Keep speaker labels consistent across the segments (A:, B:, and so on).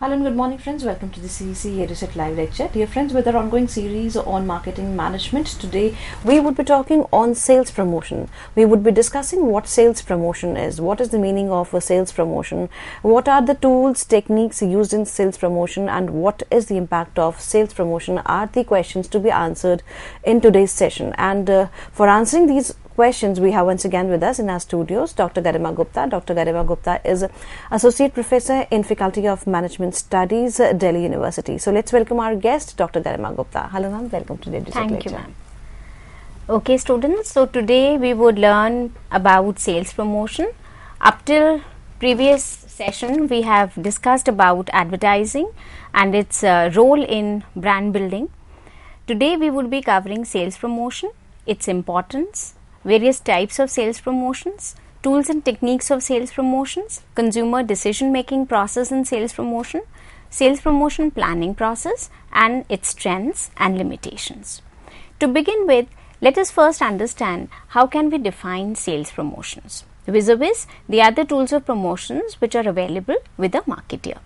A: Hello and good morning friends, welcome to the CEC-UGC live lecture. Dear friends, with our ongoing series on marketing management, today we would be talking on sales promotion. We would be discussing what sales promotion is, what is the meaning of a sales promotion, what are the tools, techniques used in sales promotion, and what is the impact of sales promotion are the questions to be answered in today's session. And for answering these questions, we have once again with us in our studios Dr. Garima Gupta. Dr. Garima Gupta is Associate Professor in Faculty of Management Studies, Delhi University. So let's welcome our guest, Dr. Garima Gupta. Hello ma'am, welcome to the lecture.
B: Thank you ma'am. Okay students, so today we would learn about sales promotion. Up till previous session we have discussed about advertising and its role in brand building. Today we would be covering sales promotion, its importance, various types of sales promotions, tools and techniques of sales promotions, consumer decision making process in sales promotion planning process, and its strengths and limitations. To begin with, let us first understand how can we define sales promotions vis-a-vis the other tools of promotions which are available with a marketeer.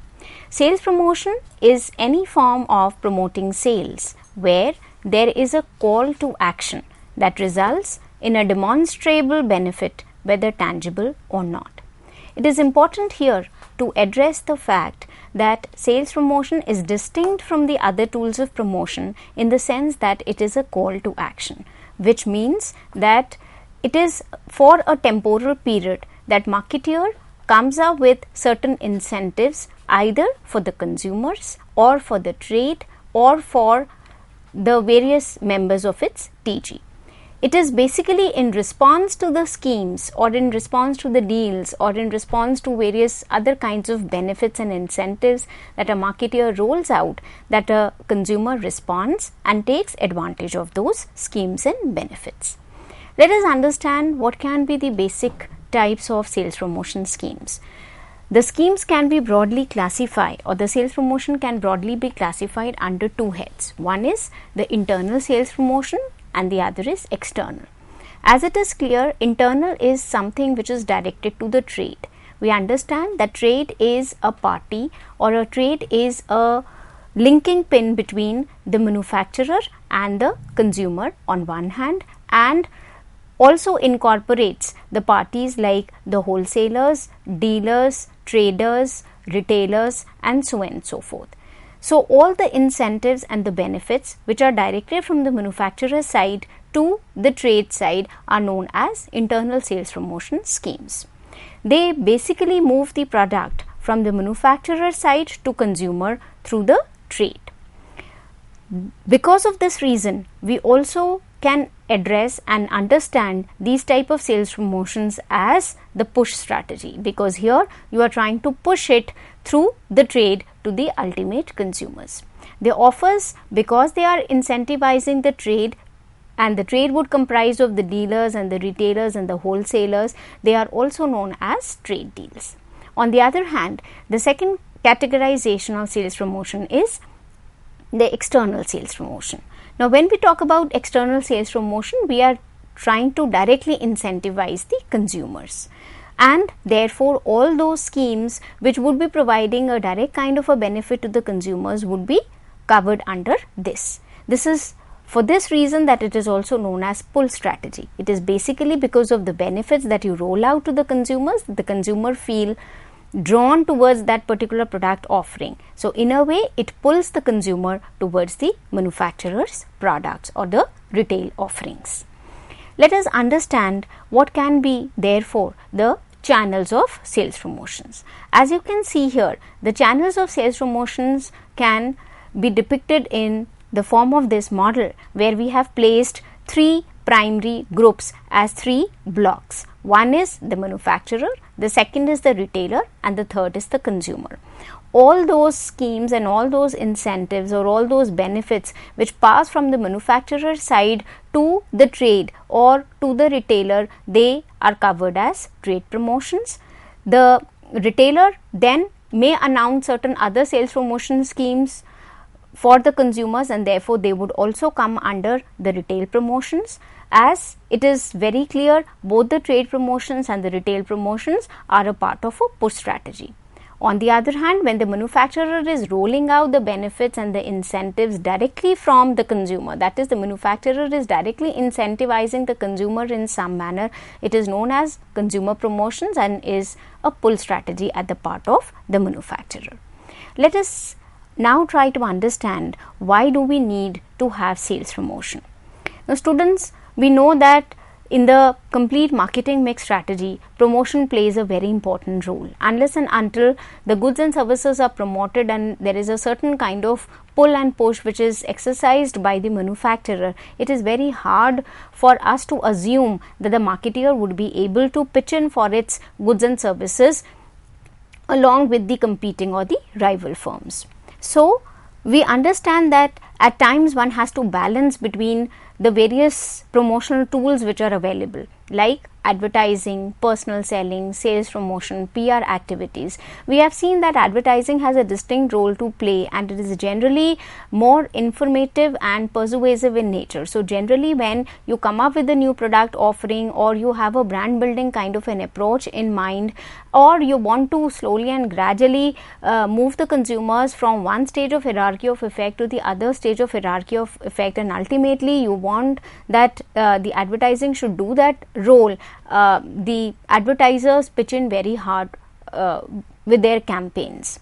B: Sales promotion is any form of promoting sales where there is a call to action that results in a demonstrable benefit, whether tangible or not. It is important here to address the fact that sales promotion is distinct from the other tools of promotion in the sense that it is a call to action, which means that it is for a temporal period that marketeer comes up with certain incentives either for the consumers or for the trade or for the various members of its TG. It is basically in response to the schemes or in response to the deals or in response to various other kinds of benefits and incentives that a marketeer rolls out that a consumer responds and takes advantage of those schemes and benefits. Let us understand what can be the basic types of sales promotion schemes. The schemes can be broadly classified, or the sales promotion can broadly be classified under two heads. One is the internal sales promotion and the other is external. As it is clear, internal is something which is directed to the trade. We understand that trade is a party or a trade is a linking pin between the manufacturer and the consumer on one hand, and also incorporates the parties like the wholesalers, dealers, traders, retailers, and so on and so forth. So all the incentives and the benefits which are directed from the manufacturer side to the trade side are known as internal sales promotion schemes. They basically move the product from the manufacturer side to consumer through the trade. Because of this reason, we also can address and understand these type of sales promotions as the push strategy, because here you are trying to push it through the trade to the ultimate consumers. The offers, because they are incentivizing the trade, and the trade would comprise of the dealers and the retailers and the wholesalers, they are also known as trade deals. On the other hand, the second categorization of sales promotion is the external sales promotion. Now, when we talk about external sales promotion, we are trying to directly incentivize the consumers, and therefore all those schemes which would be providing a direct kind of a benefit to the consumers would be covered under this. This is for this reason that it is also known as pull strategy. It is basically because of the benefits that you roll out to the consumers, the consumer feel drawn towards that particular product offering. So in a way, it pulls the consumer towards the manufacturer's products or the retail offerings. Let us understand what can be therefore the channels of sales promotions. As you can see here, the channels of sales promotions can be depicted in the form of this model, where we have placed three primary groups as three blocks. One is the manufacturer, the second is the retailer, and the third is the consumer. All those schemes and all those incentives or all those benefits which pass from the manufacturer side to the trade or to the retailer, they are covered as trade promotions. The retailer then may announce certain other sales promotion schemes for the consumers, and therefore they would also come under the retail promotions. As it is very clear, both the trade promotions and the retail promotions are a part of a push strategy. On the other hand, when the manufacturer is rolling out the benefits and the incentives directly from the consumer, that is, the manufacturer is directly incentivizing the consumer in some manner, it is known as consumer promotions and is a pull strategy at the part of the manufacturer. Let us now try to understand why do we need to have sales promotion. Now, students, we know that in the complete marketing mix strategy, promotion plays a very important role. Unless and until the goods and services are promoted and there is a certain kind of pull and push which is exercised by the manufacturer, it is very hard for us to assume that the marketeer would be able to pitch in for its goods and services along with the competing or the rival firms. So, we understand that at times one has to balance between the various promotional tools which are available, like advertising, personal selling, sales promotion, PR activities. We have seen that advertising has a distinct role to play and it is generally more informative and persuasive in nature. So, generally when you come up with a new product offering or you have a brand building kind of an approach in mind, or you want to slowly and gradually move the consumers from one stage of hierarchy of effect to the other stage of hierarchy of effect, and ultimately you want that the advertising should do that role, the advertisers pitch in very hard with their campaigns.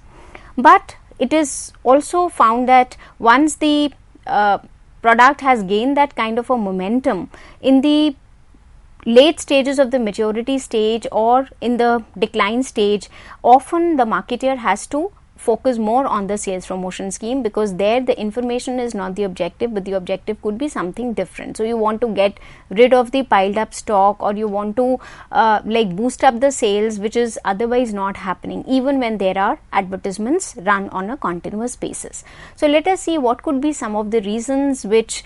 B: But it is also found that once the product has gained that kind of a momentum, in the late stages of the maturity stage or in the decline stage, often the marketer has to focus more on the sales promotion scheme, because there the information is not the objective, but the objective could be something different. So, you want to get rid of the piled up stock, or you want to like boost up the sales, which is otherwise not happening even when there are advertisements run on a continuous basis. So, let us see what could be some of the reasons which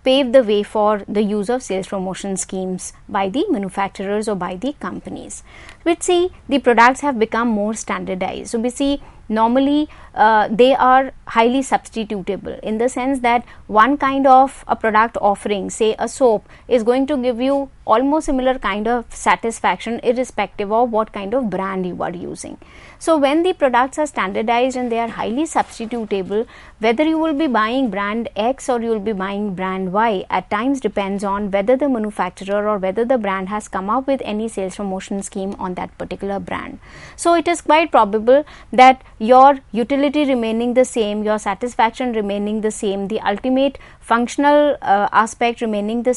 B: pave the way for the use of sales promotion schemes by the manufacturers or by the companies. We see the products have become more standardized. So, we see normally they are highly substitutable, in the sense that one kind of a product offering, say a soap, is going to give you almost similar kind of satisfaction irrespective of what kind of brand you are using. So, when the products are standardized and they are highly substitutable, whether you will be buying brand X or you will be buying brand Y, at times depends on whether the manufacturer or whether the brand has come up with any sales promotion scheme on that particular brand. So, it is quite probable that your utility remaining the same, your satisfaction remaining the same, the ultimate functional aspect remaining the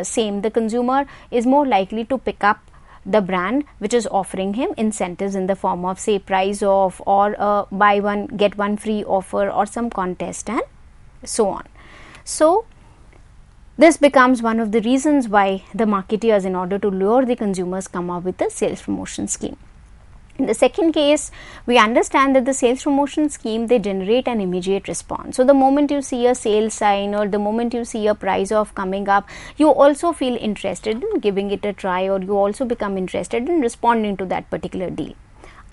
B: same, the consumer is more likely to pick up the brand which is offering him incentives in the form of, say, price off or buy one get one free offer or some contest and so on. So, this becomes one of the reasons why the marketeers, in order to lure the consumers, come up with a sales promotion scheme. In the second case, we understand that the sales promotion scheme, they generate an immediate response. So, the moment you see a sale sign or the moment you see a price off coming up, you also feel interested in giving it a try, or you also become interested in responding to that particular deal.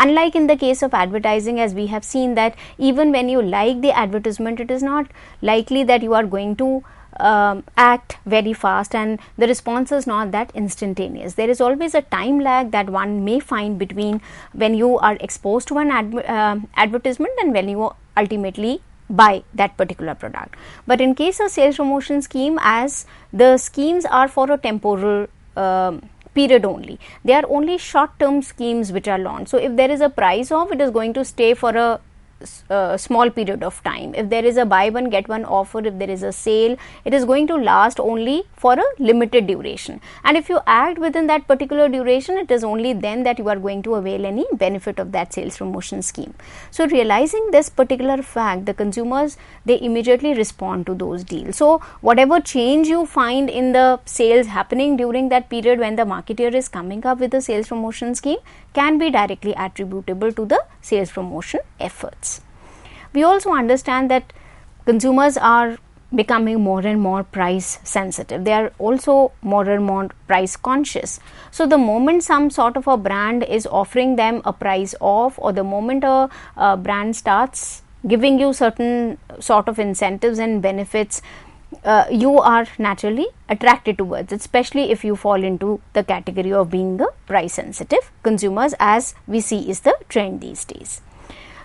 B: Unlike in the case of advertising, as we have seen that even when you like the advertisement, it is not likely that you are going to act very fast, and the response is not that instantaneous. There is always a time lag that one may find between when you are exposed to an advertisement and when you ultimately buy that particular product. But in case of sales promotion scheme, as the schemes are for a temporal period only, they are only short term schemes which are launched. So, if there is a price off, it is going to stay for a small period of time. If there is a buy one get one offer, if there is a sale, it is going to last only for a limited duration, and if you act within that particular duration, it is only then that you are going to avail any benefit of that sales promotion scheme. So, realizing this particular fact, the consumers, they immediately respond to those deals. So, whatever change you find in the sales happening during that period when the marketer is coming up with a sales promotion scheme can be directly attributable to the sales promotion efforts. We also understand that consumers are becoming more and more price sensitive. They are also more and more price conscious. So, the moment some sort of a brand is offering them a price off, or the moment a brand starts giving you certain sort of incentives and benefits, you are naturally attracted towards it, especially if you fall into the category of being a price sensitive consumers, as we see is the trend these days.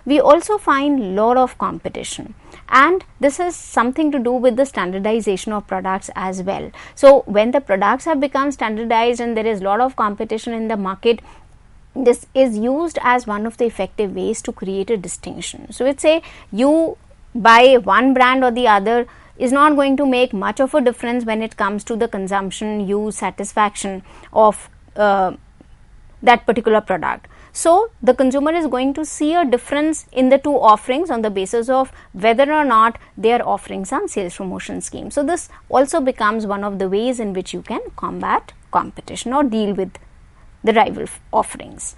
B: We also find lot of competition, and this is something to do with the standardization of products as well. So when the products have become standardized and there is lot of competition in the market, this is used as one of the effective ways to create a distinction. So let's say you buy one brand or the other is not going to make much of a difference when it comes to the consumption, use, satisfaction of that particular product. So the consumer is going to see a difference in the two offerings on the basis of whether or not they are offering some sales promotion scheme. So this also becomes one of the ways in which you can combat competition or deal with the rival offerings.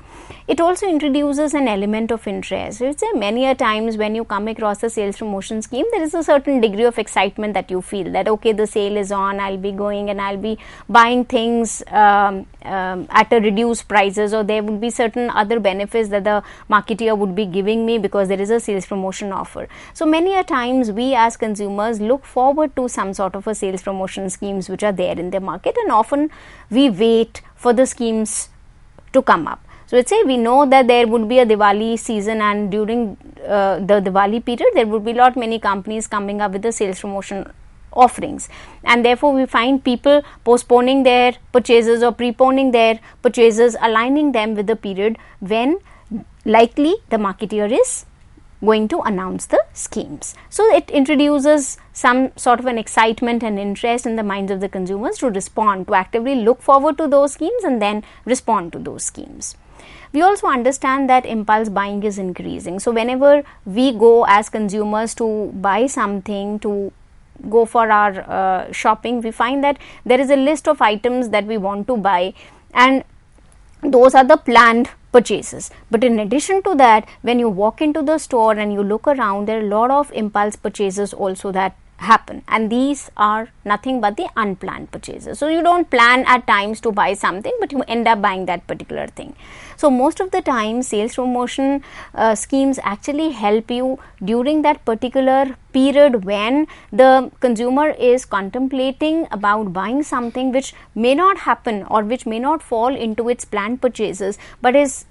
B: It also introduces an element of interest. So, say many a times when you come across a sales promotion scheme, there is a certain degree of excitement that you feel that okay, the sale is on, I'll be going and I'll be buying things at a reduced prices, or there would be certain other benefits that the marketeer would be giving me because there is a sales promotion offer. So many a times we as consumers look forward to some sort of a sales promotion schemes which are there in the market, and often we wait for the schemes to come up. So let's say we know that there would be a Diwali season, and during the Diwali period there would be lot many companies coming up with the sales promotion offerings, and therefore we find people postponing their purchases or preponing their purchases, aligning them with the period when likely the marketeer is going to announce the schemes. So it introduces some sort of an excitement and interest in the minds of the consumers to respond, to actively look forward to those schemes and then respond to those schemes. We also understand that impulse buying is increasing. So whenever we go as consumers to buy something, to go for our shopping, we find that there is a list of items that we want to buy, and those are the planned purchases. But in addition to that, when you walk into the store and you look around, there are a lot of impulse purchases also that happen, and these are nothing but the unplanned purchases. So you don't plan at times to buy something, but you end up buying that particular thing. So most of the time sales promotion schemes actually help you during that particular period when the consumer is contemplating about buying something which may not happen or which may not fall into its planned purchases, but is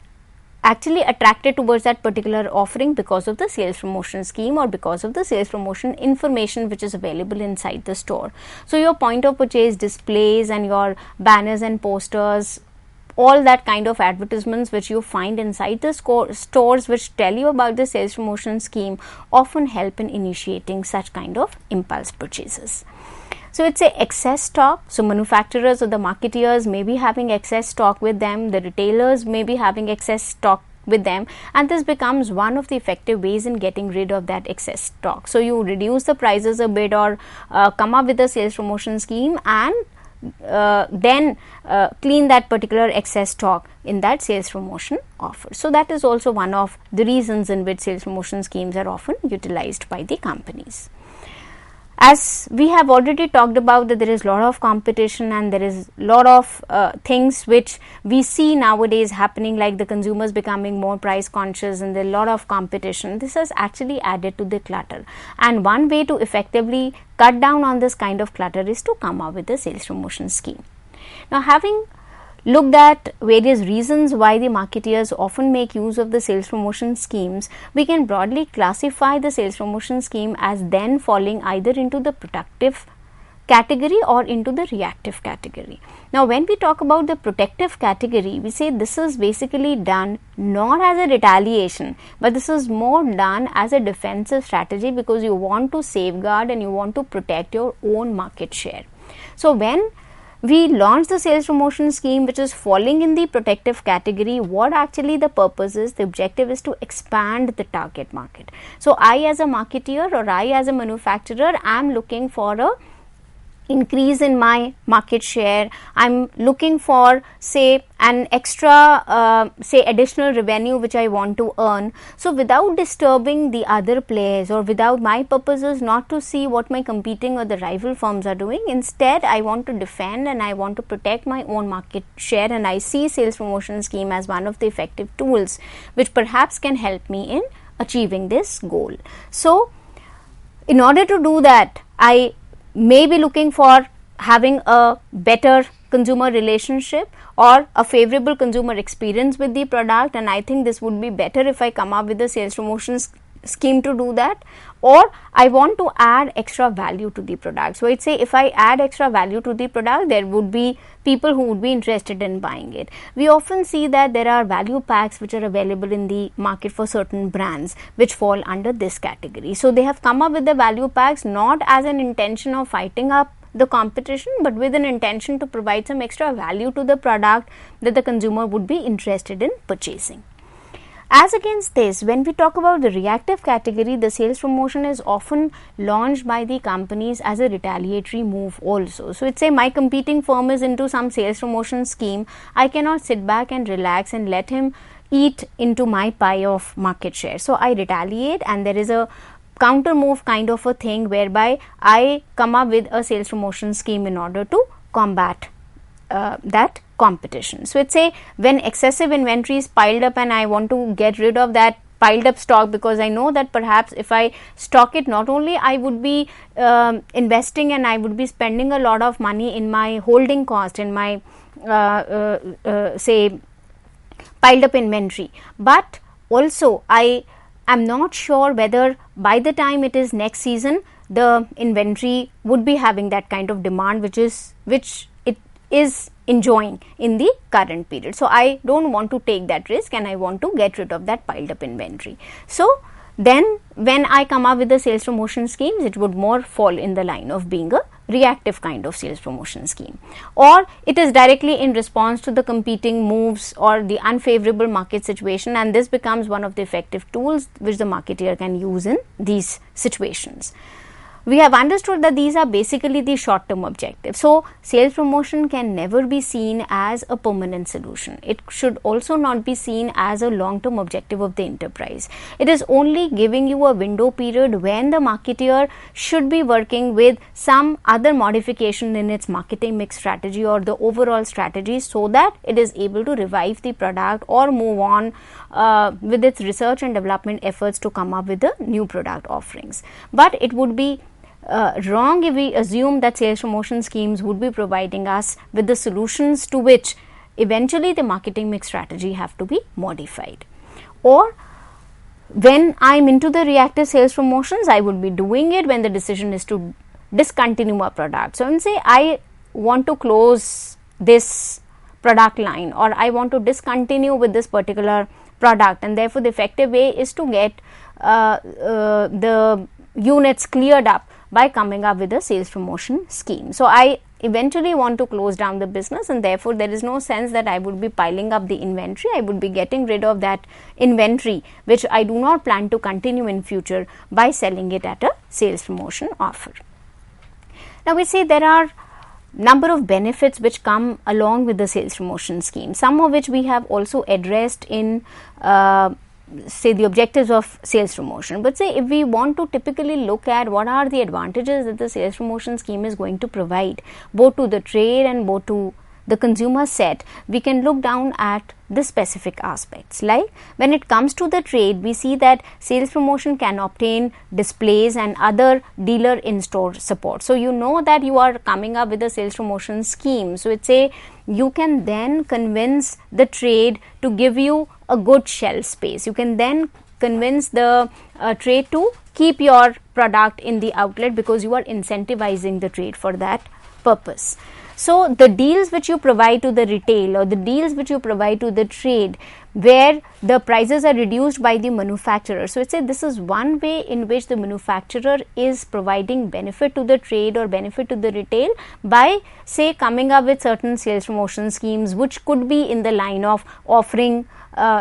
B: actually attracted towards that particular offering because of the sales promotion scheme or because of the sales promotion information which is available inside the store. So your point of purchase displays and your banners and posters, all that kind of advertisements which you find inside the stores which tell you about the sales promotion scheme often help in initiating such kind of impulse purchases. So it's a excess stock. So manufacturers or the marketeers may be having excess stock with them, the retailers may be having excess stock with them, and this becomes one of the effective ways in getting rid of that excess stock. So you reduce the prices a bit or come up with a sales promotion scheme and then clean that particular excess stock in that sales promotion offer. So that is also one of the reasons in which sales promotion schemes are often utilized by the companies. As we have already talked about that there is a lot of competition and there is a lot of things which we see nowadays happening, like the consumers becoming more price conscious and there is a lot of competition. This has actually added to the clutter, and one way to effectively cut down on this kind of clutter is to come up with a sales promotion scheme. Now, having looked at various reasons why the marketeers often make use of the sales promotion schemes, we can broadly classify the sales promotion scheme as then falling either into the protective category or into the reactive category. Now, when we talk about the protective category, we say this is basically done not as a retaliation, but this is more done as a defensive strategy because you want to safeguard and you want to protect your own market share. So when we launch the sales promotion scheme which is falling in the protective category, what actually the purpose is, the objective is to expand the target market. So I as a marketeer or I as a manufacturer am looking for a increase in my market share. I'm looking for say an extra additional revenue which I want to earn. So without disturbing the other players, or without, my purpose is not to see what my competing or the rival firms are doing. Instead, I want to defend and I want to protect my own market share, and I see sales promotion scheme as one of the effective tools which perhaps can help me in achieving this goal. So in order to do that, I may be looking for having a better consumer relationship or a favorable consumer experience with the product, and I think this would be better if I come up with a sales promotion scheme to do that, or I want to add extra value to the product. So it's say if I add extra value to the product, there would be people who would be interested in buying it. We often see that there are value packs which are available in the market for certain brands which fall under this category. So they have come up with the value packs not as an intention of fighting up the competition, but with an intention to provide some extra value to the product that the consumer would be interested in purchasing. As against this, when we talk about the reactive category, the sales promotion is often launched by the companies as a retaliatory move also. So it's say my competing firm is into some sales promotion scheme, I cannot sit back and relax and let him eat into my pie of market share. So I retaliate, and there is a counter move kind of a thing whereby I come up with a sales promotion scheme in order to combat that competition. So it's say when excessive inventory is piled up and I want to get rid of that piled up stock, because I know that perhaps if I stock it, not only I would be investing and I would be spending a lot of money in my holding cost, in my say piled up inventory, but also I am not sure whether by the time it is next season the inventory would be having that kind of demand which it is enjoying in the current period. So I don't want to take that risk and I want to get rid of that piled up inventory. So then when I come up with the sales promotion schemes, it would more fall in the line of being a reactive kind of sales promotion scheme, or it is directly in response to the competing moves or the unfavorable market situation, and this becomes one of the effective tools which the marketeer can use in these situations. We have understood that these are basically the short term objectives. So sales promotion can never be seen as a permanent solution. It should also not be seen as a long term objective of the enterprise. It is only giving you a window period when the marketeer should be working with some other modification in its marketing mix strategy or the overall strategy, so that it is able to revive the product or move on with its research and development efforts to come up with the new product offerings. But it would be wrong if we assume that sales promotion schemes would be providing us with the solutions to which eventually the marketing mix strategy have to be modified. Or when I am into the reactive sales promotions, I would be doing it when the decision is to discontinue a product. So, say I want to close this product line, or I want to discontinue with this particular product, and therefore the effective way is to get the units cleared up by coming up with a sales promotion scheme. So I eventually want to close down the business, and therefore there is no sense that I would be piling up the inventory. I would be getting rid of that inventory which I do not plan to continue in future by selling it at a sales promotion offer. Now we say there are number of benefits which come along with the sales promotion scheme, some of which we have also addressed in say the objectives of sales promotion. But say if we want to typically look at what are the advantages that the sales promotion scheme is going to provide both to the trade and both to the consumer set, we can look down at the specific aspects. Like when it comes to the trade, we see that sales promotion can obtain displays and other dealer in-store support. So you know that you are coming up with a sales promotion scheme. So it's a you can then convince the trade to give you a good shelf space. You can then convince the trade to keep your product in the outlet because you are incentivizing the trade for that purpose. So the deals which you provide to the retail or the deals which you provide to the trade where the prices are reduced by the manufacturer. So it's a this is one way in which the manufacturer is providing benefit to the trade or benefit to the retail by say coming up with certain sales promotion schemes which could be in the line of offering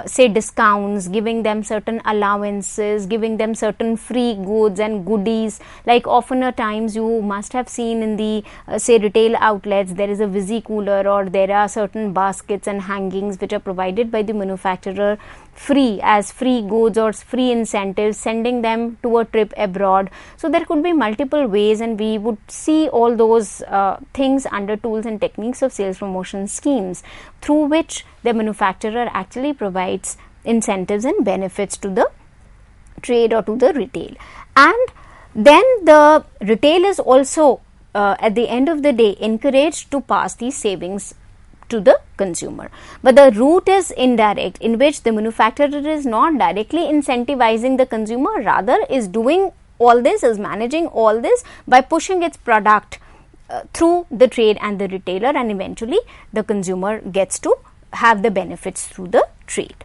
B: say discounts, giving them certain allowances, giving them certain free goods and goodies. Like often a times you must have seen in the say retail outlets there is a Visi cooler or there are certain baskets and hangings which are provided by the manufacturer free as free goods or free incentives, sending them to a trip abroad. So there could be multiple ways, and we would see all those things under tools and techniques of sales promotion schemes through which the manufacturer actually provides incentives and benefits to the trade or to the retail. And then the retail is also at the end of the day encouraged to pass these savings to the consumer. But the route is indirect, in which the manufacturer is not directly incentivizing the consumer, rather is doing all this, is managing all this by pushing its product through the trade and the retailer, and eventually the consumer gets to have the benefits through the trade.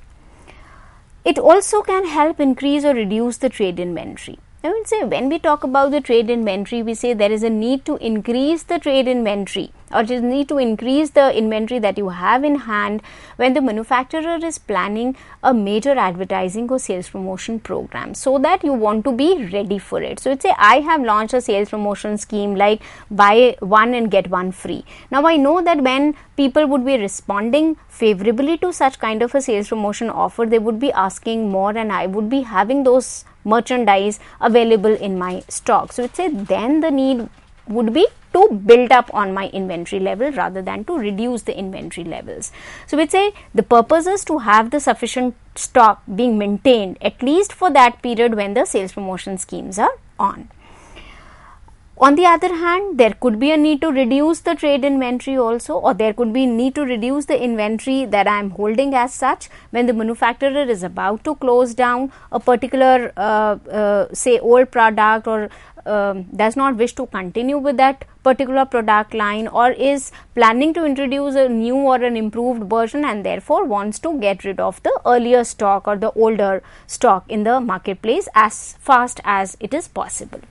B: It also can help increase or reduce the trade inventory. I would say when we talk about the trade inventory, we say there is a need to increase the trade inventory, or just need to increase the inventory that you have in hand when the manufacturer is planning a major advertising or sales promotion program, so that you want to be ready for it. So, let's say I have launched a sales promotion scheme like buy one and get one free. Now, I know that when people would be responding favorably to such kind of a sales promotion offer, they would be asking more, and I would be having those merchandise available in my stock. So, let's say then the need would be to build up on my inventory level rather than to reduce the inventory levels. So, we'd say the purpose is to have the sufficient stock being maintained at least for that period when the sales promotion schemes are on. On the other hand, there could be a need to reduce the trade inventory also, or there could be need to reduce the inventory that I am holding as such when the manufacturer is about to close down a particular say old product, or does not wish to continue with that particular product line, or is planning to introduce a new or an improved version, and therefore wants to get rid of the earlier stock or the older stock in the marketplace as fast as it is possible.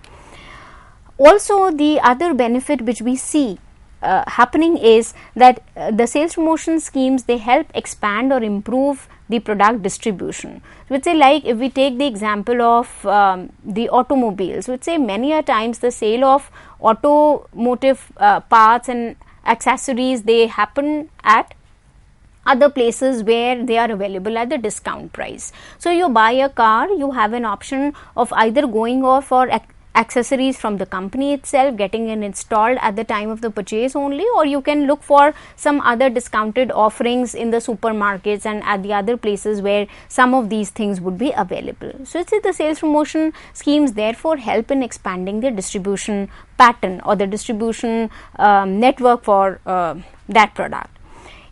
B: Also, the other benefit which we see happening is that the sales promotion schemes, they help expand or improve the product distribution. So, let's say like if we take the example of the automobiles, let's say many a times the sale of automotive parts and accessories, they happen at other places where they are available at the discount price. So, you buy a car, you have an option of either going off for accessories from the company itself, getting it installed at the time of the purchase only, or you can look for some other discounted offerings in the supermarkets and at the other places where some of these things would be available. So, it's the sales promotion schemes therefore help in expanding the distribution pattern or the distribution network for that product.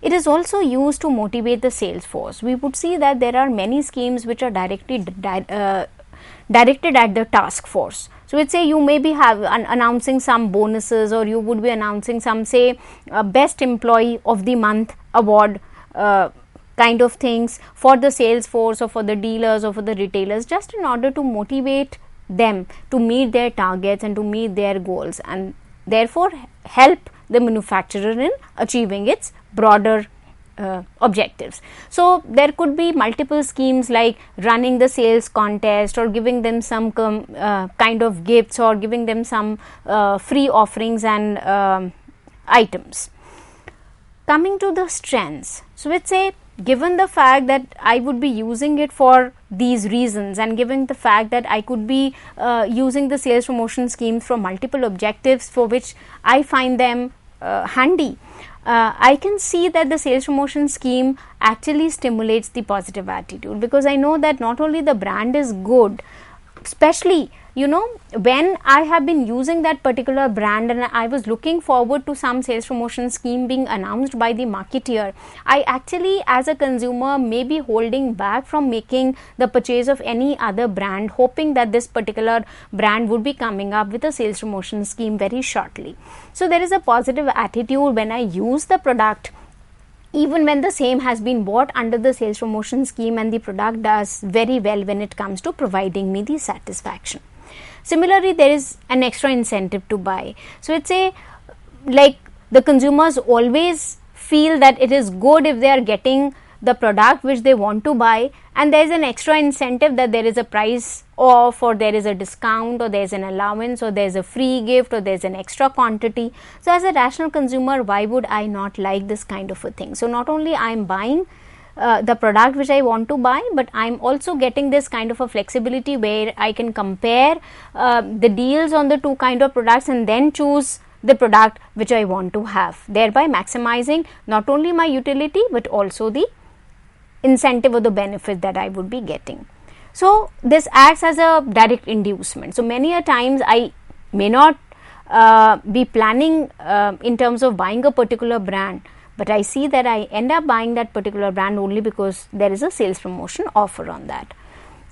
B: It is also used to motivate the sales force. We would see that there are many schemes which are directed at the task force. So, let's say you may be announcing some bonuses, or you would be announcing some say best employee of the month award kind of things for the sales force or for the dealers or for the retailers, just in order to motivate them to meet their targets and to meet their goals, and therefore help the manufacturer in achieving its broader objectives. So, there could be multiple schemes like running the sales contest, or giving them some kind of gifts, or giving them some free offerings and items. Coming to the strengths. So, let's say given the fact that I would be using it for these reasons, and given the fact that I could be using the sales promotion schemes for multiple objectives for which I find them handy, I can see that the sales promotion scheme actually stimulates the positive attitude, because I know that not only the brand is good, especially when I have been using that particular brand and I was looking forward to some sales promotion scheme being announced by the marketeer, I actually as a consumer may be holding back from making the purchase of any other brand, hoping that this particular brand would be coming up with a sales promotion scheme very shortly. So, there is a positive attitude when I use the product, even when the same has been bought under the sales promotion scheme, and the product does very well when it comes to providing me the satisfaction. Similarly, there is an extra incentive to buy. So, let's say like the consumers always feel that it is good if they are getting the product which they want to buy, and there is an extra incentive that there is a price off, or there is a discount, or there is an allowance, or there is a free gift, or there is an extra quantity. So, as a rational consumer, why would I not like this kind of a thing? So, not only I am buying the product which I want to buy, but I am also getting this kind of a flexibility where I can compare the deals on the two kind of products and then choose the product which I want to have, thereby maximizing not only my utility but also the incentive or the benefit that I would be getting. So, this acts as a direct inducement. So, many a times I may not be planning in terms of buying a particular brand, but I see that I end up buying that particular brand only because there is a sales promotion offer on that.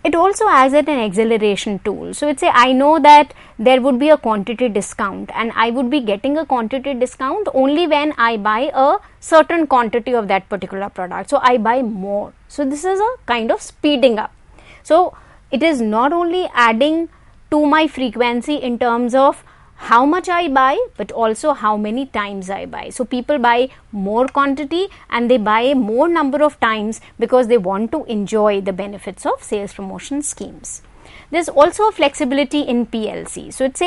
B: It also acts as an acceleration tool. So, it's I know that there would be a quantity discount, and I would be getting a quantity discount only when I buy a certain quantity of that particular product. So, I buy more. So, this is a kind of speeding up. So, it is not only adding to my frequency in terms of how much I buy, but also how many times I buy. So, people buy more quantity and they buy more number of times because they want to enjoy the benefits of sales promotion schemes. There is also a flexibility in PLC. So, it's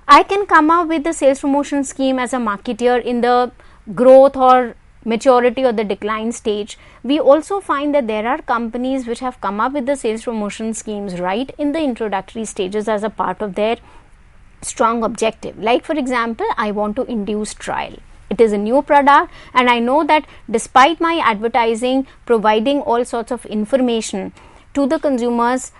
B: I can come up with the sales promotion scheme as a marketeer in the growth or maturity or the decline stage. We also find that there are companies which have come up with the sales promotion schemes right in the introductory stages as a part of their strong objective. Like, for example, I want to induce trial. It is a new product, and I know that despite my advertising providing all sorts of information to the consumers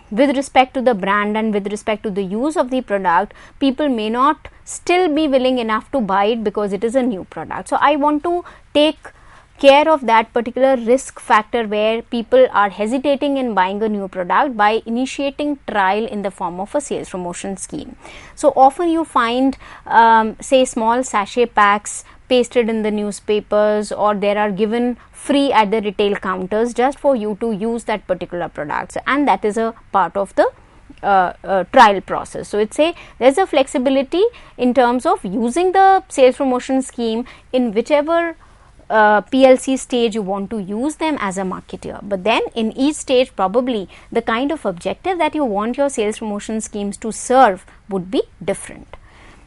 B: with respect to the brand and with respect to the use of the product, people may not still be willing enough to buy it because it is a new product. So, I want to take care of that particular risk factor where people are hesitating in buying a new product by initiating trial in the form of a sales promotion scheme. So, often you find say small sachet packs pasted in the newspapers, or there are given free at the retail counters just for you to use that particular product, and that is a part of the trial process. So, it's there is a flexibility in terms of using the sales promotion scheme in whichever PLC stage you want to use them as a marketer, but then in each stage probably the kind of objective that you want your sales promotion schemes to serve would be different.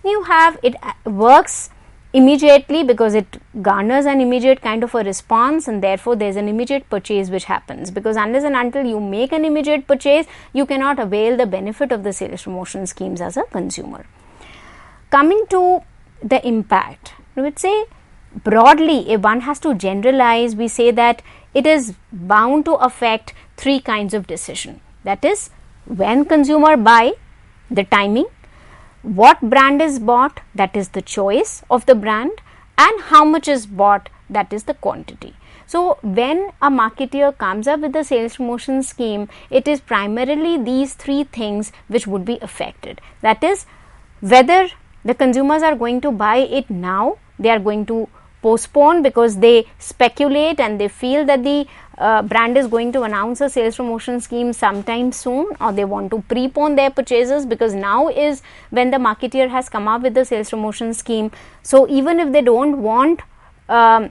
B: You have it works immediately because it garners an immediate kind of a response, and therefore there is an immediate purchase which happens, because unless and until you make an immediate purchase, you cannot avail the benefit of the sales promotion schemes as a consumer. Coming to the impact, I would say broadly, if one has to generalize, we say that it is bound to affect three kinds of decision. That is, when consumer buy, the timing, what brand is bought, that is the choice of the brand, and how much is bought, that is the quantity. So, when a marketeer comes up with the sales promotion scheme, it is primarily these three things which would be affected. That is, whether the consumers are going to buy it now, they are going to postpone because they speculate and they feel that the brand is going to announce a sales promotion scheme sometime soon, or they want to prepone their purchases because now is when the marketeer has come up with the sales promotion scheme. So, even if they don't want to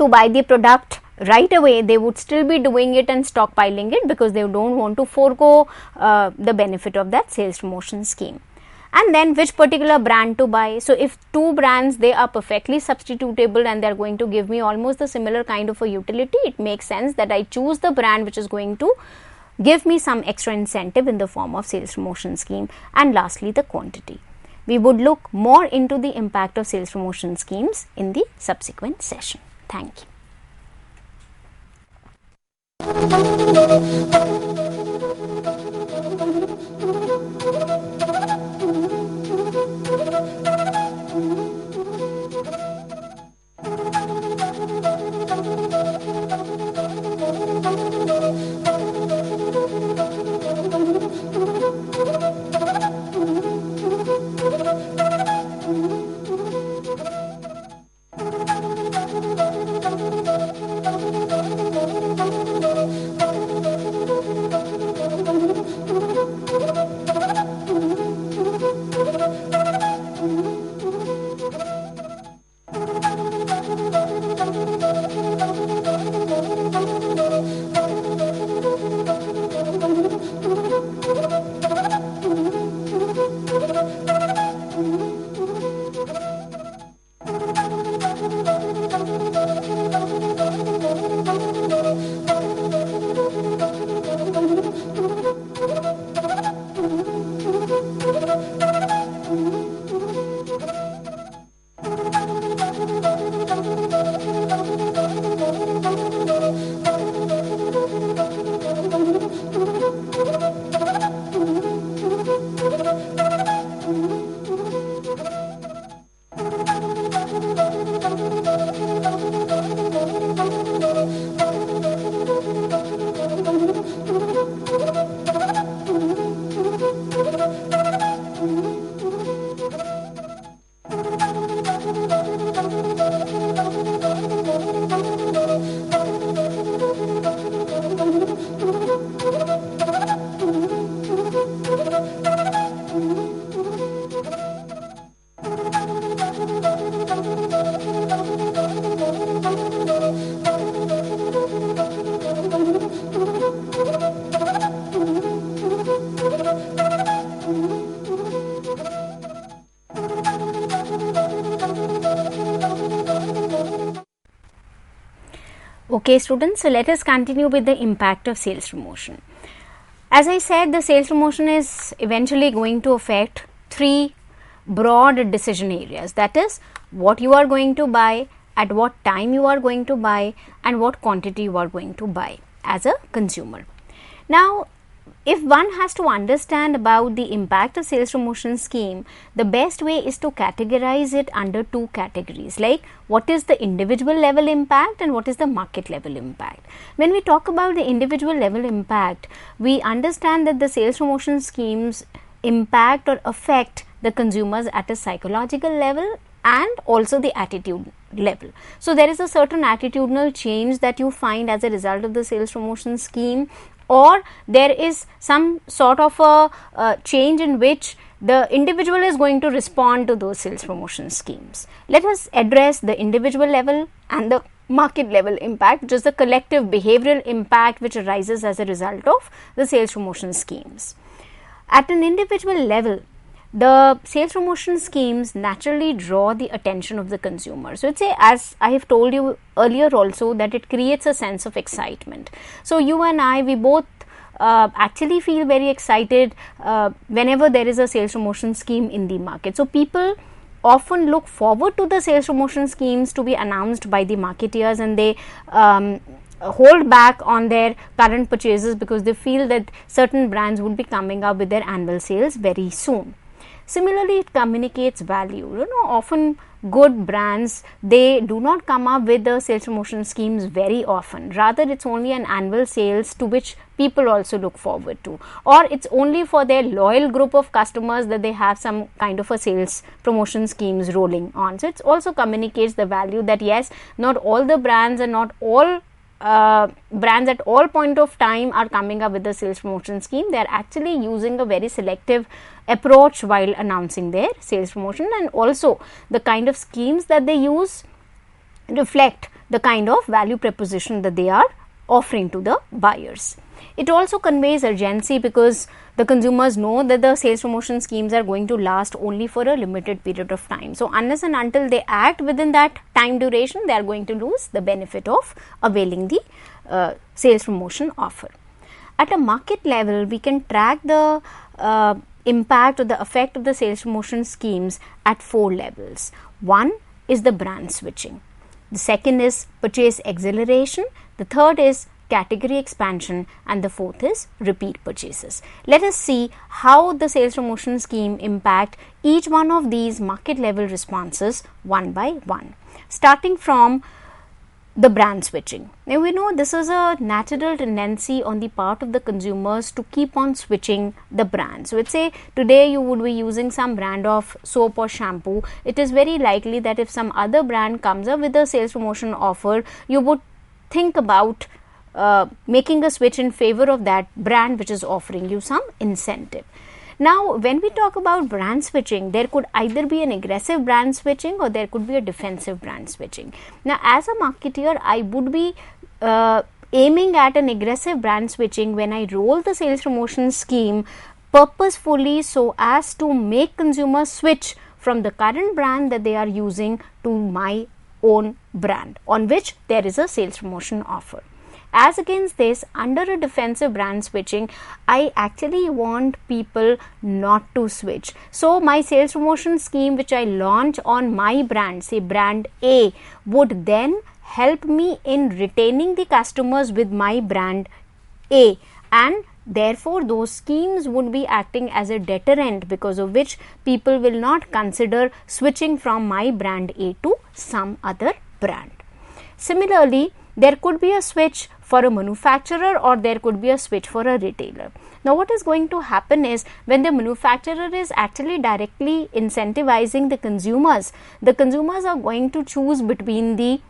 B: buy the product right away, they would still be doing it and stockpiling it because they don't want to forego the benefit of that sales promotion scheme. And then which particular brand to buy. So, if two brands, they are perfectly substitutable and they are going to give me almost the similar kind of a utility, it makes sense that I choose the brand which is going to give me some extra incentive in the form of sales promotion scheme. And lastly, the quantity. We would look more into the impact of sales promotion schemes in the subsequent session. Thank you. Okay students, so let us continue with the impact of sales promotion. As I said, the sales promotion is eventually going to affect three broad decision areas, that is what you are going to buy, at what time you are going to buy, and what quantity you are going to buy as a consumer. Now, if one has to understand about the impact of sales promotion scheme, the best way is to categorize it under two categories, like what is the individual level impact and what is the market level impact. When we talk about the individual level impact, we understand that the sales promotion schemes impact or affect the consumers at a psychological level and also the attitude level. So there is a certain attitudinal change that you find as a result of the sales promotion scheme, or there is some sort of a change in which the individual is going to respond to those sales promotion schemes. Let us address the individual level and the market level impact, which is the collective behavioral impact which arises as a result of the sales promotion schemes. At an individual level, the sales promotion schemes naturally draw the attention of the consumer. So, let's say, as I have told you earlier also, that it creates a sense of excitement. So, you and I, we both actually feel very excited whenever there is a sales promotion scheme in the market. So, people often look forward to the sales promotion schemes to be announced by the marketeers, and they hold back on their current purchases because they feel that certain brands would be coming up with their annual sales very soon. Similarly, it communicates value. Often good brands, they do not come up with the sales promotion schemes very often. Rather, it's only an annual sales to which people also look forward to, or it's only for their loyal group of customers that they have some kind of a sales promotion schemes rolling on. So, it also communicates the value that yes, not all the brands and not all brands at all point of time are coming up with the sales promotion scheme. They are actually using a very selective approach while announcing their sales promotion, and also the kind of schemes that they use reflect the kind of value proposition that they are offering to the buyers. It also conveys urgency because the consumers know that the sales promotion schemes are going to last only for a limited period of time. So, unless and until they act within that time duration, they are going to lose the benefit of availing the sales promotion offer. At a market level, we can track the impact or the effect of the sales promotion schemes at 4 levels. One is the brand switching. The second is purchase acceleration. The third is category expansion, and the fourth is repeat purchases. Let us see how the sales promotion scheme impact each one of these market level responses one by one. Starting from the brand switching. Now we know this is a natural tendency on the part of the consumers to keep on switching the brand. So let's say today you would be using some brand of soap or shampoo. It is very likely that if some other brand comes up with a sales promotion offer, you would think about making a switch in favor of that brand which is offering you some incentive. Now, when we talk about brand switching, there could either be an aggressive brand switching or there could be a defensive brand switching. Now, as a marketeer, I would be aiming at an aggressive brand switching when I roll the sales promotion scheme purposefully so as to make consumers switch from the current brand that they are using to my own brand on which there is a sales promotion offer. As against this, under a defensive brand switching, I actually want people not to switch. So, my sales promotion scheme which I launch on my brand, say brand A, would then help me in retaining the customers with my brand A, and therefore, those schemes would be acting as a deterrent because of which people will not consider switching from my brand A to some other brand. Similarly, there could be a switch for a manufacturer or there could be a switch for a retailer. Now what is going to happen is, when the manufacturer is actually directly incentivizing the consumers are going to choose between the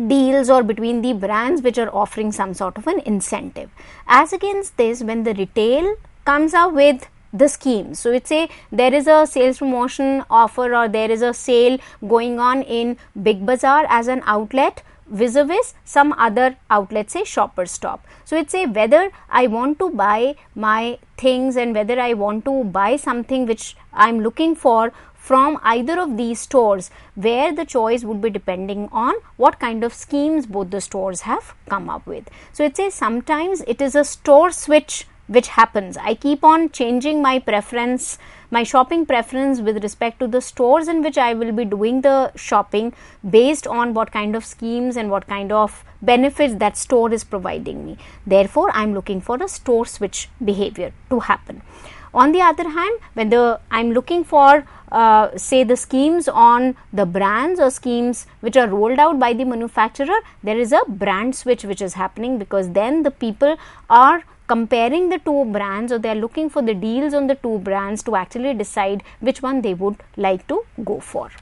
B: deals or between the brands which are offering some sort of an incentive. As against this, when the retail comes up with the scheme, so it's a there is a sales promotion offer or there is a sale going on in Big Bazaar as an outlet vis-a-vis some other outlet, say Shoppers Stop. So it's a whether I want to buy my things and whether I want to buy something which I'm looking for from either of these stores, where the choice would be depending on what kind of schemes both the stores have come up with. So it's a sometimes it is a store switch which happens. I keep on changing my preference, my shopping preference with respect to the stores in which I will be doing the shopping based on what kind of schemes and what kind of benefits that store is providing me. Therefore, I am looking for a store switch behavior to happen. On the other hand, when I'm looking for say the schemes on the brands or schemes which are rolled out by the manufacturer, there is a brand switch which is happening, because then the people are comparing the two brands or they are looking for the deals on the two brands to actually decide which one they would like to go for.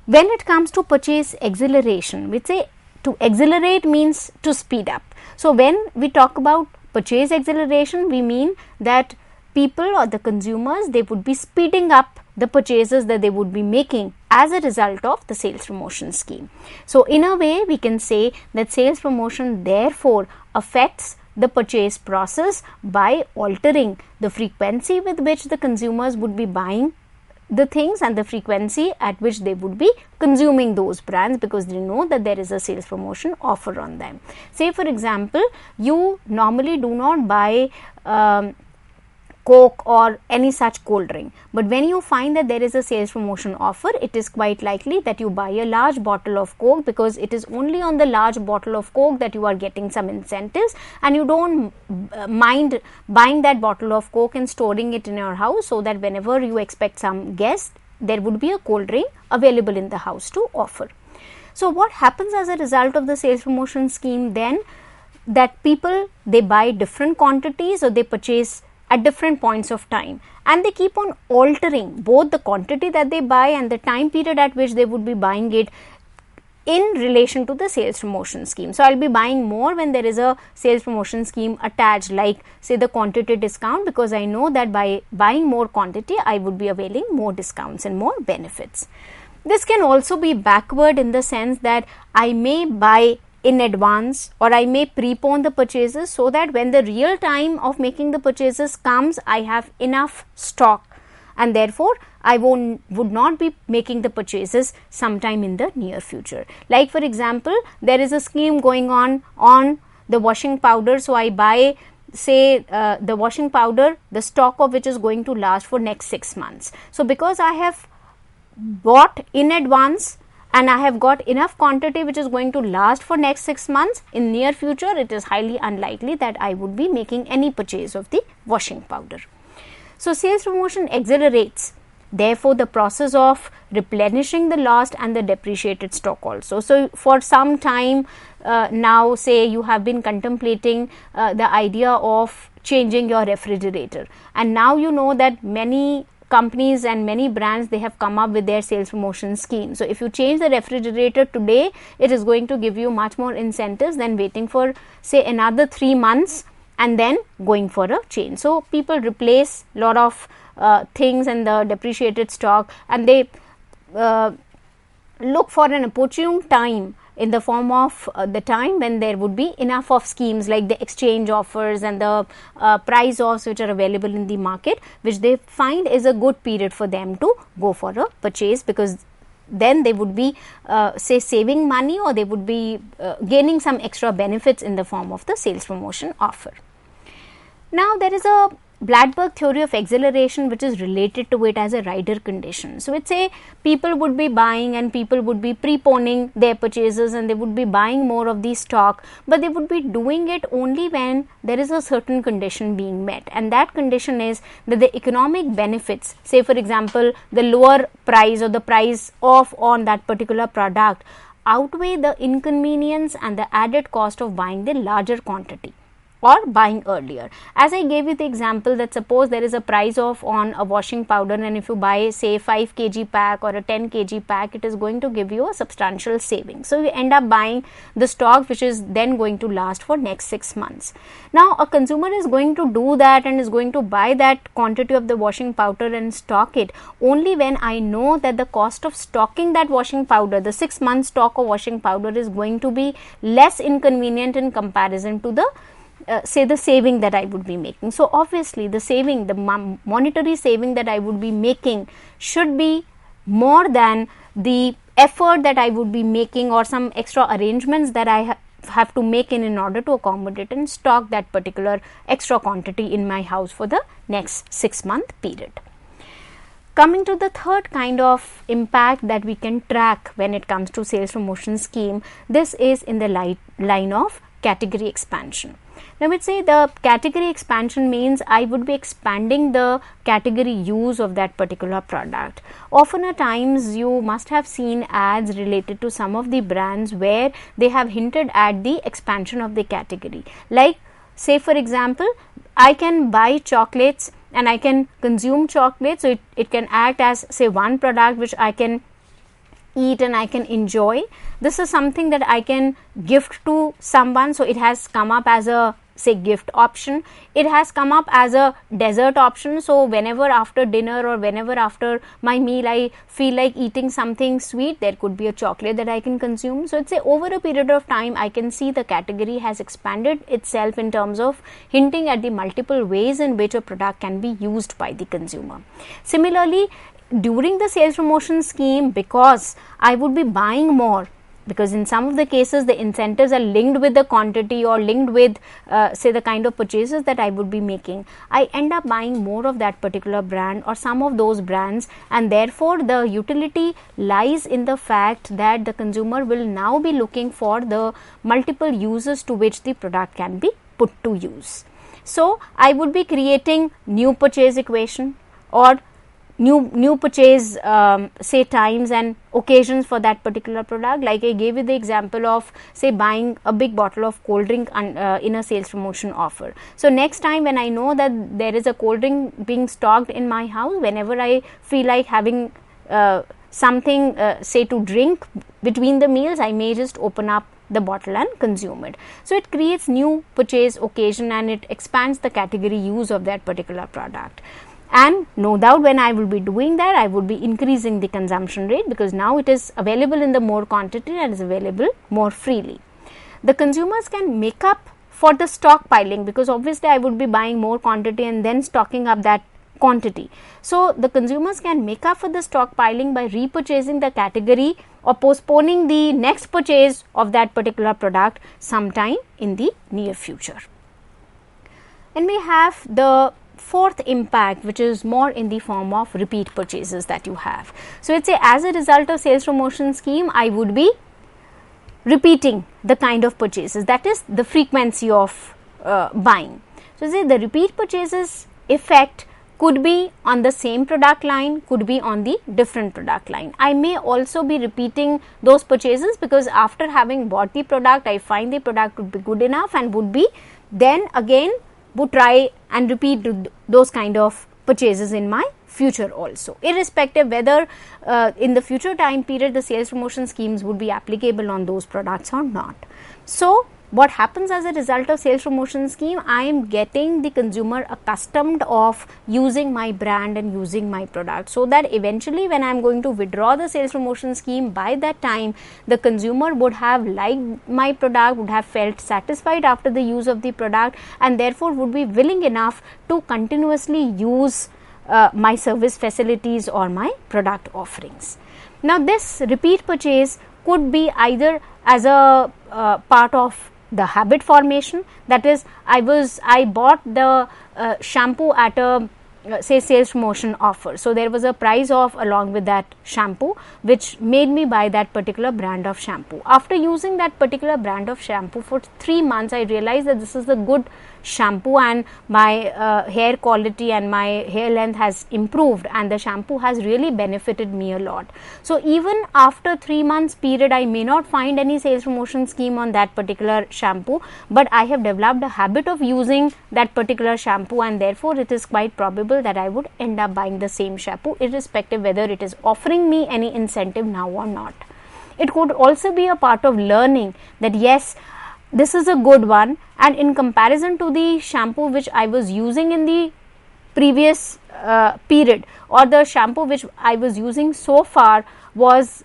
B: When it comes to purchase acceleration, we say to accelerate means to speed up. So when we talk about purchase acceleration, we mean that people or the consumers, they would be speeding up the purchases that they would be making as a result of the sales promotion scheme. So in a way, we can say that sales promotion therefore affects the purchase process by altering the frequency with which the consumers would be buying the things and the frequency at which they would be consuming those brands, because they know that there is a sales promotion offer on them. Say for example, you normally do not buy Coke or any such cold drink, but when you find that there is a sales promotion offer, it is quite likely that you buy a large bottle of Coke, because it is only on the large bottle of Coke that you are getting some incentives, and you don't mind buying that bottle of Coke and storing it in your house, so that whenever you expect some guest, there would be a cold drink available in the house to offer. So what happens as a result of the sales promotion scheme then, that people, they buy different quantities or they purchase at different points of time, and they keep on altering both the quantity that they buy and the time period at which they would be buying it in relation to the sales promotion scheme. So I'll be buying more when there is a sales promotion scheme attached, like say the quantity discount, because I know that by buying more quantity I would be availing more discounts and more benefits. This can also be backward in the sense that I may buy in advance or I may prepone the purchases, so that when the real time of making the purchases comes, I have enough stock, and therefore I would not be making the purchases sometime in the near future. Like for example, there is a scheme going on the washing powder, so I buy say the washing powder, the stock of which is going to last for next 6 months. So because I have bought in advance and I have got enough quantity which is going to last for next 6 months, in near future it is highly unlikely that I would be making any purchase of the washing powder. So sales promotion accelerates therefore the process of replenishing the lost and the depreciated stock also. So for some time now, say you have been contemplating the idea of changing your refrigerator, and now you know that many companies and many brands, they have come up with their sales promotion scheme. So if you change the refrigerator today, it is going to give you much more incentives than waiting for say another 3 months and then going for a change. So people replace a lot of things and the depreciated stock, and they look for an opportune time in the form of the time when there would be enough of schemes like the exchange offers and the price offs which are available in the market, which they find is a good period for them to go for a purchase, because then they would be say saving money, or they would be gaining some extra benefits in the form of the sales promotion offer. Now there is a Bladberg theory of acceleration which is related to it as a rider condition. So it's a people would be buying and people would be preponing their purchases and they would be buying more of the stock, but they would be doing it only when there is a certain condition being met, and that condition is that the economic benefits, say for example the lower price or the price off on that particular product, outweigh the inconvenience and the added cost of buying the larger quantity or buying earlier. As I gave you the example that suppose there is a price of on a washing powder, and if you buy say 5 kg pack or a 10 kg pack, it is going to give you a substantial saving. So you end up buying the stock which is then going to last for next 6 months. Now a consumer is going to do that and is going to buy that quantity of the washing powder and stock it only when I know that the cost of stocking that washing powder, the 6 month stock of washing powder, is going to be less inconvenient in comparison to the say the saving that I would be making. So obviously the saving, the monetary saving that I would be making should be more than the effort that I would be making or some extra arrangements that I have to make in order to accommodate and stock that particular extra quantity in my house for the next 6 month period. Coming to the third kind of impact that we can track when it comes to sales promotion scheme, this is in the line of category expansion. Now, we say the category expansion means I would be expanding the category use of that particular product. Often at times you must have seen ads related to some of the brands where they have hinted at the expansion of the category. Like say for example, I can buy chocolates and I can consume chocolates, so it can act as say one product which I can eat and I can enjoy. This is something that I can gift to someone, so it has come up as a say gift option. It has come up as a dessert option, so whenever after dinner or whenever after my meal I feel like eating something sweet, there could be a chocolate that I can consume. So it's a over a period of time I can see the category has expanded itself in terms of hinting at the multiple ways in which a product can be used by the consumer. Similarly, during the sales promotion scheme, because I would be buying more, because in some of the cases the incentives are linked with the quantity or linked with say the kind of purchases that I would be making, I end up buying more of that particular brand or some of those brands, and therefore the utility lies in the fact that the consumer will now be looking for the multiple uses to which the product can be put to use. So I would be creating new purchase equation or new purchase say times and occasions for that particular product. Like I gave you the example of say buying a big bottle of cold drink in a sales promotion offer. So next time when I know that there is a cold drink being stocked in my house, whenever I feel like having something say to drink between the meals, I may just open up the bottle and consume it. So it creates new purchase occasion and it expands the category use of that particular product. And no doubt when I will be doing that, I would be increasing the consumption rate, because now it is available in the more quantity and is available more freely. The consumers can make up for the stockpiling, because obviously I would be buying more quantity and then stocking up that quantity. So the consumers can make up for the stockpiling by repurchasing the category or postponing the next purchase of that particular product sometime in the near future. And we have the fourth impact, which is more in the form of repeat purchases that you have. So let's say as a result of sales promotion scheme, I would be repeating the kind of purchases, that is the frequency of buying. So say the repeat purchases effect could be on the same product line, could be on the different product line. I may also be repeating those purchases because after having bought the product, I find the product would be good enough and would be then again would try and repeat those kind of purchases in my future also, irrespective whether in the future time period the sales promotion schemes would be applicable on those products or not. So what happens as a result of sales promotion scheme, I am getting the consumer accustomed of using my brand and using my product, so that eventually when I am going to withdraw the sales promotion scheme, by that time the consumer would have liked my product, would have felt satisfied after the use of the product, and therefore would be willing enough to continuously use my service facilities or my product offerings. Now this repeat purchase could be either as a part of the habit formation, that is I bought the shampoo at a say sales promotion offer. So there was a price off along with that shampoo, which made me buy that particular brand of shampoo. After using that particular brand of shampoo for 3 months, I realized that this is a good shampoo, and my hair quality and my hair length has improved, and the shampoo has really benefited me a lot. So even after 3 months period, I may not find any sales promotion scheme on that particular shampoo, but I have developed a habit of using that particular shampoo, and therefore it is quite probable that I would end up buying the same shampoo irrespective whether it is offering me any incentive now or not. It could also be a part of learning that yes, this is a good one, and in comparison to the shampoo which I was using in the previous period, or the shampoo which I was using so far was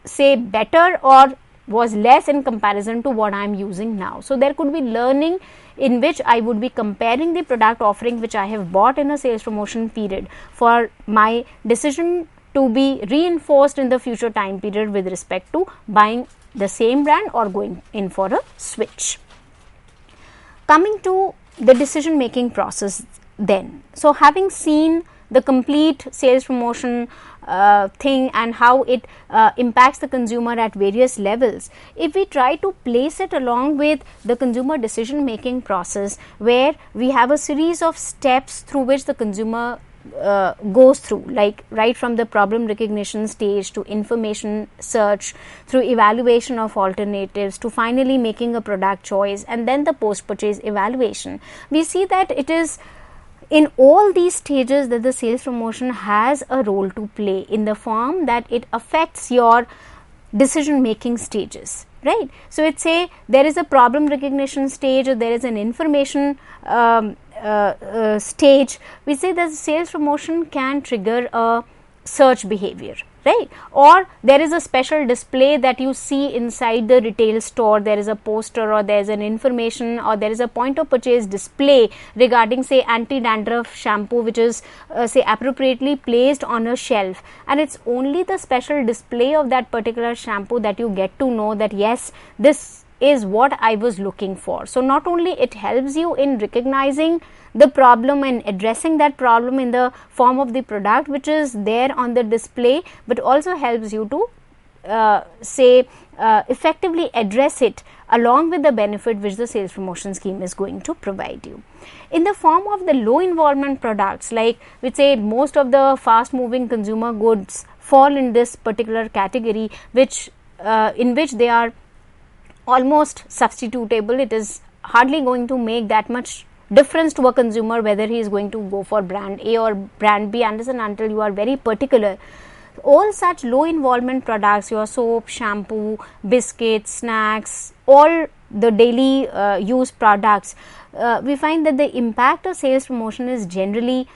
B: say better or was less in comparison to what I am using now. So there could be learning in which I would be comparing the product offering which I have bought in a sales promotion period for my decision to be reinforced in the future time period with respect to buying the same brand or going in for a switch. Coming to the decision making process then. So having seen the complete sales promotion thing and how it impacts the consumer at various levels, if we try to place it along with the consumer decision making process, where we have a series of steps through which the consumer goes through, like right from the problem recognition stage to information search, through evaluation of alternatives, to finally making a product choice, and then the post purchase evaluation, we see that it is in all these stages that the sales promotion has a role to play, in the form that it affects your decision making stages, right? So it's say there is a problem recognition stage, or there is an information stage. We say that sales promotion can trigger a search behavior, right? Or there is a special display that you see inside the retail store. There is a poster, or there is an information, or there is a point of purchase display regarding say anti-dandruff shampoo, which is say appropriately placed on a shelf, and it's only the special display of that particular shampoo that you get to know that yes, this is what I was looking for. So not only it helps you in recognizing the problem and addressing that problem in the form of the product which is there on the display, but also helps you to effectively address it along with the benefit which the sales promotion scheme is going to provide you. In the form of the low involvement products, like we say most of the fast moving consumer goods fall in this particular category, which in which they are almost substitutable. It is hardly going to make that much difference to a consumer whether he is going to go for brand A or brand B, unless and until you are very particular. All such low involvement products, your soap, shampoo, biscuits, snacks, all the daily use products, we find that the impact of sales promotion is generally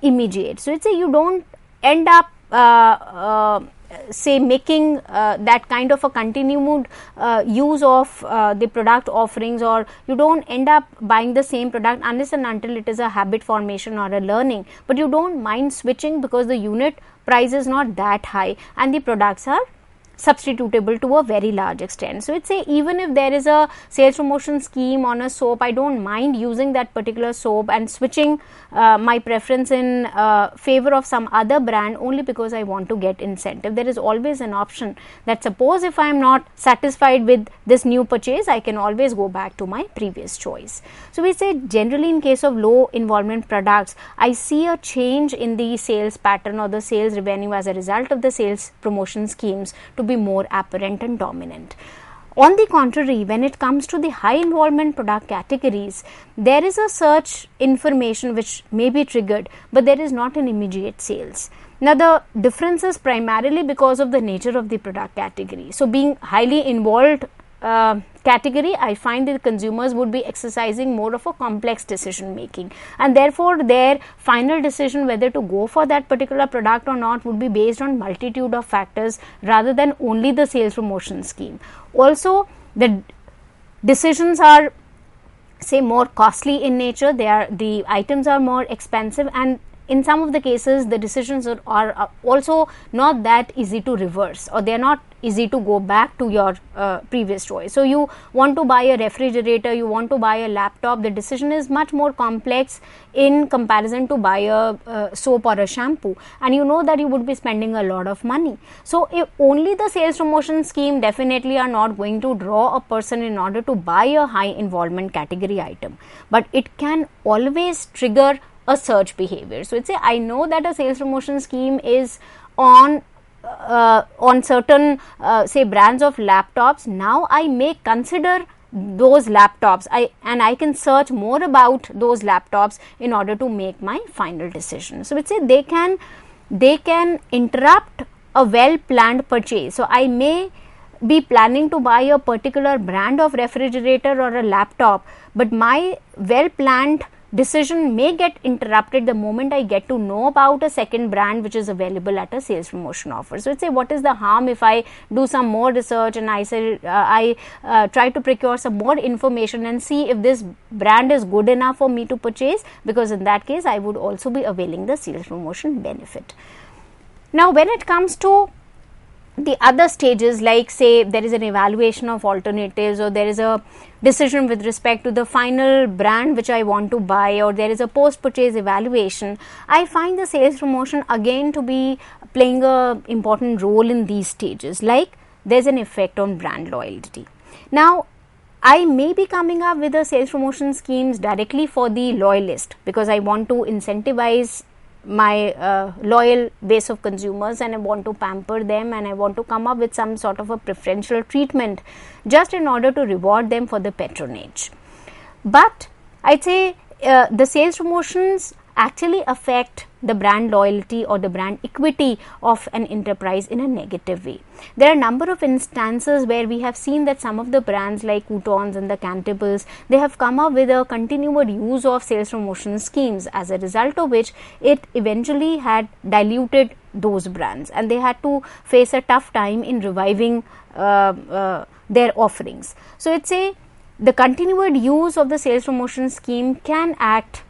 B: immediate. So it's a, you don't end up say making that kind of a continued use of the product offerings, or you don't end up buying the same product unless and until it is a habit formation or a learning, but you don't mind switching because the unit price is not that high and the products are substitutable to a very large extent. So it's say even if there is a sales promotion scheme on a soap, I don't mind using that particular soap and switching my preference in favor of some other brand only because I want to get incentive. There is always an option that suppose if I am not satisfied with this new purchase, I can always go back to my previous choice. So we say generally in case of low involvement products, I see a change in the sales pattern or the sales revenue as a result of the sales promotion schemes to be more apparent and dominant. On the contrary, when it comes to the high involvement product categories, there is a search information which may be triggered, but there is not an immediate sales. Now the difference is primarily because of the nature of the product category. So being highly involved category, I find that consumers would be exercising more of a complex decision making, and therefore their final decision whether to go for that particular product or not would be based on multitude of factors rather than only the sales promotion scheme. Also, the decisions are say more costly in nature, the items are more expensive, and in some of the cases the decisions are also not that easy to reverse, or they are not easy to go back to your previous choice. So you want to buy a refrigerator, you want to buy a laptop, the decision is much more complex in comparison to buy a soap or a shampoo, and you know that you would be spending a lot of money. So if only the sales promotion scheme definitely are not going to draw a person in order to buy a high involvement category item, but it can always trigger a search behavior. So it's a, I know that a sales promotion scheme is on certain say brands of laptops. Now I may consider those laptops, and I can search more about those laptops in order to make my final decision. So it's a, they can interrupt a well planned purchase. So I may be planning to buy a particular brand of refrigerator or a laptop, but my well planned decision may get interrupted the moment I get to know about a second brand which is available at a sales promotion offer. So, let's say, what is the harm if I do some more research and I say I try to procure some more information and see if this brand is good enough for me to purchase, because in that case I would also be availing the sales promotion benefit. Now, when it comes to the other stages, like say there is an evaluation of alternatives, or there is a decision with respect to the final brand which I want to buy, or there is a post purchase evaluation, I find the sales promotion again to be playing a important role in these stages. Like there is an effect on brand loyalty. Now I may be coming up with the sales promotion schemes directly for the loyalist, because I want to incentivize my loyal base of consumers, and I want to pamper them, and I want to come up with some sort of a preferential treatment just in order to reward them for the patronage. But I'd say the sales promotions actually affect the brand loyalty or the brand equity of an enterprise in a negative way. There are a number of instances where we have seen that some of the brands like Coutons and the Cantables, they have come up with a continued use of sales promotion schemes, as a result of which it eventually had diluted those brands, and they had to face a tough time in reviving their offerings. So it's a, the continued use of the sales promotion scheme can act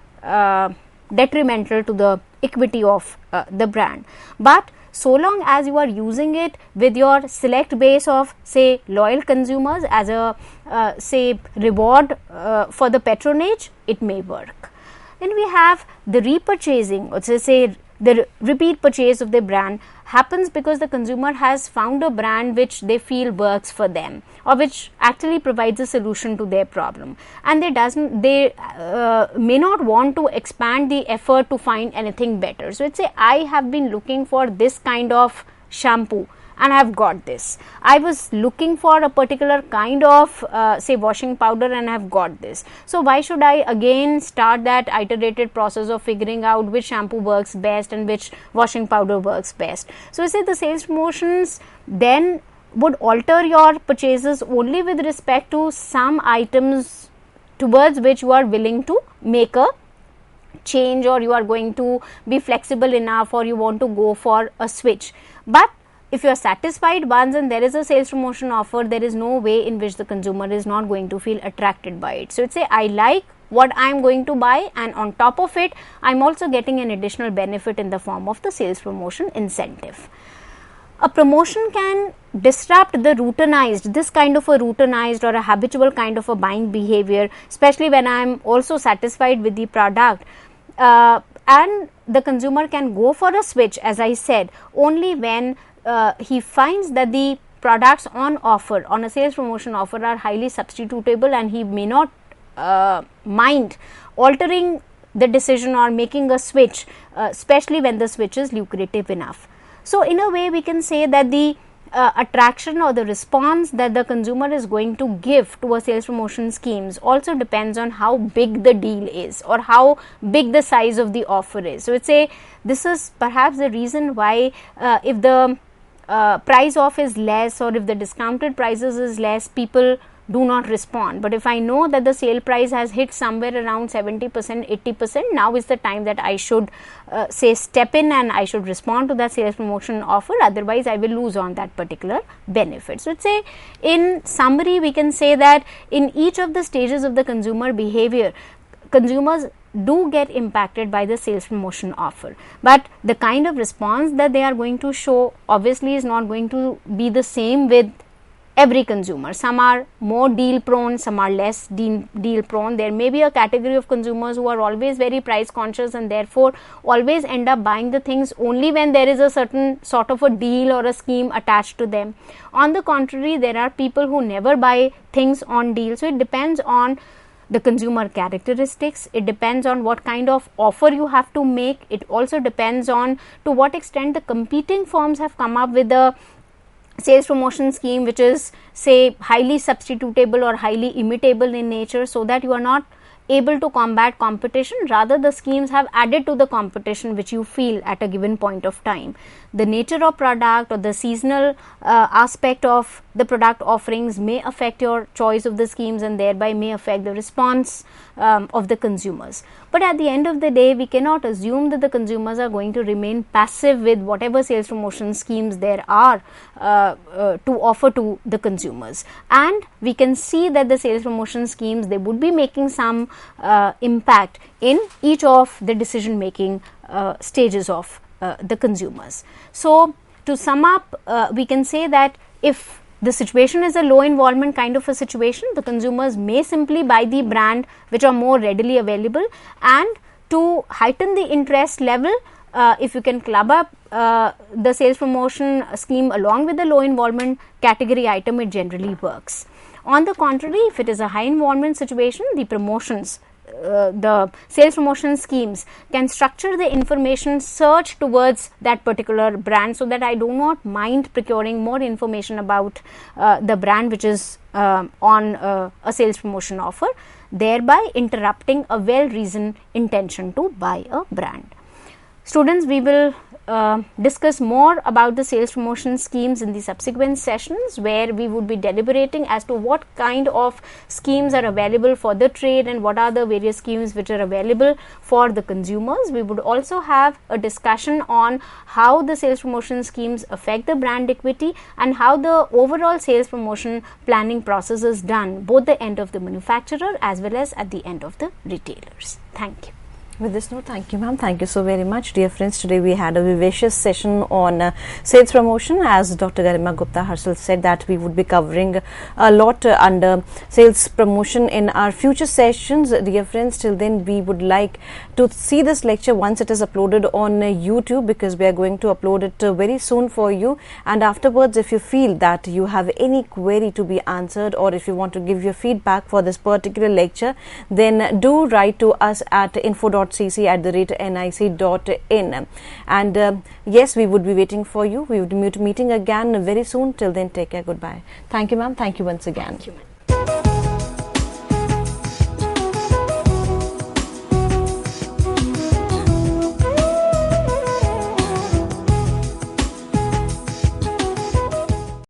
B: detrimental to the equity of the brand. But so long as you are using it with your select base of say loyal consumers as a say reward for the patronage, it may work. Then we have the repurchasing, or say the repeat purchase of the brand happens because the consumer has found a brand which they feel works for them, or which actually provides a solution to their problem, and they may not want to expand the effort to find anything better. So let's say I have been looking for this kind of shampoo and I have got this. I was looking for a particular kind of say washing powder and I have got this. So why should I again start that iterated process of figuring out which shampoo works best and which washing powder works best? So I say the sales promotions then would alter your purchases only with respect to some items towards which you are willing to make a change, or you are going to be flexible enough, or you want to go for a switch. But if you are satisfied once and there is a sales promotion offer, there is no way in which the consumer is not going to feel attracted by it. So, it's say I like what I am going to buy, and on top of it I am also getting an additional benefit in the form of the sales promotion incentive. A promotion can disrupt the routinized, this kind of a routinized or a habitual kind of a buying behavior, especially when I am also satisfied with the product, and the consumer can go for a switch, as I said, only when he finds that the products on offer, on a sales promotion offer, are highly substitutable, and he may not mind altering the decision or making a switch, especially when the switch is lucrative enough. So in a way we can say that the attraction or the response that the consumer is going to give to a sales promotion schemes also depends on how big the deal is, or how big the size of the offer is. So it's a, this is perhaps the reason why if the price off is less, or if the discounted prices is less, people do not respond. But if I know that the sale price has hit somewhere around 70%, 80%, now is the time that I should say step in and I should respond to that sales promotion offer, otherwise I will lose on that particular benefit. So, let's say in summary we can say that in each of the stages of the consumer behavior, consumers do get impacted by the sales promotion offer, but the kind of response that they are going to show obviously is not going to be the same with every consumer. Some are more deal prone, some are less deal prone. There may be a category of consumers who are always very price conscious and therefore always end up buying the things only when there is a certain sort of a deal or a scheme attached to them. On the contrary, there are people who never buy things on deal. So it depends on the consumer characteristics, it depends on what kind of offer you have to make, it also depends on to what extent the competing firms have come up with a sales promotion scheme which is, say, highly substitutable or highly imitable in nature, so that you are not able to combat competition, rather the schemes have added to the competition which you feel at a given point of time. The nature of product or the seasonal aspect of the product offerings may affect your choice of the schemes and thereby may affect the response of the consumers. But at the end of the day, we cannot assume that the consumers are going to remain passive with whatever sales promotion schemes there are to offer to the consumers. And we can see that the sales promotion schemes, they would be making some impact in each of the decision making stages of the consumers. So to sum up, we can say that if the situation is a low involvement kind of a situation, the consumers may simply buy the brand which are more readily available, and to heighten the interest level, if you can club up the sales promotion scheme along with the low involvement category item, it generally works. On the contrary, if it is a high involvement situation, the promotions, the sales promotion schemes can structure the information search towards that particular brand, so that I do not mind procuring more information about the brand which is on a sales promotion offer, thereby interrupting a well-reasoned intention to buy a brand. Students, we will discuss more about the sales promotion schemes in the subsequent sessions, where we would be deliberating as to what kind of schemes are available for the trade and what are the various schemes which are available for the consumers. We would also have a discussion on how the sales promotion schemes affect the brand equity and how the overall sales promotion planning process is done, both the end of the manufacturer as well as at the end of the retailers. Thank you.
A: With this note, thank you, ma'am. Thank you so very much. Dear friends, today we had a vivacious session on sales promotion. As Dr. Garima Gupta herself said, that we would be covering a lot under sales promotion in our future sessions. Dear friends, till then we would like to see this lecture once it is uploaded on YouTube, because we are going to upload it very soon for you. And afterwards, if you feel that you have any query to be answered, or if you want to give your feedback for this particular lecture, then do write to us at info.cc@nic.in. And yes, we would be waiting for you. We would be meeting again very soon. Till then, take care. Goodbye. Thank you, ma'am. Thank you once again.
B: Thank you, ma'am.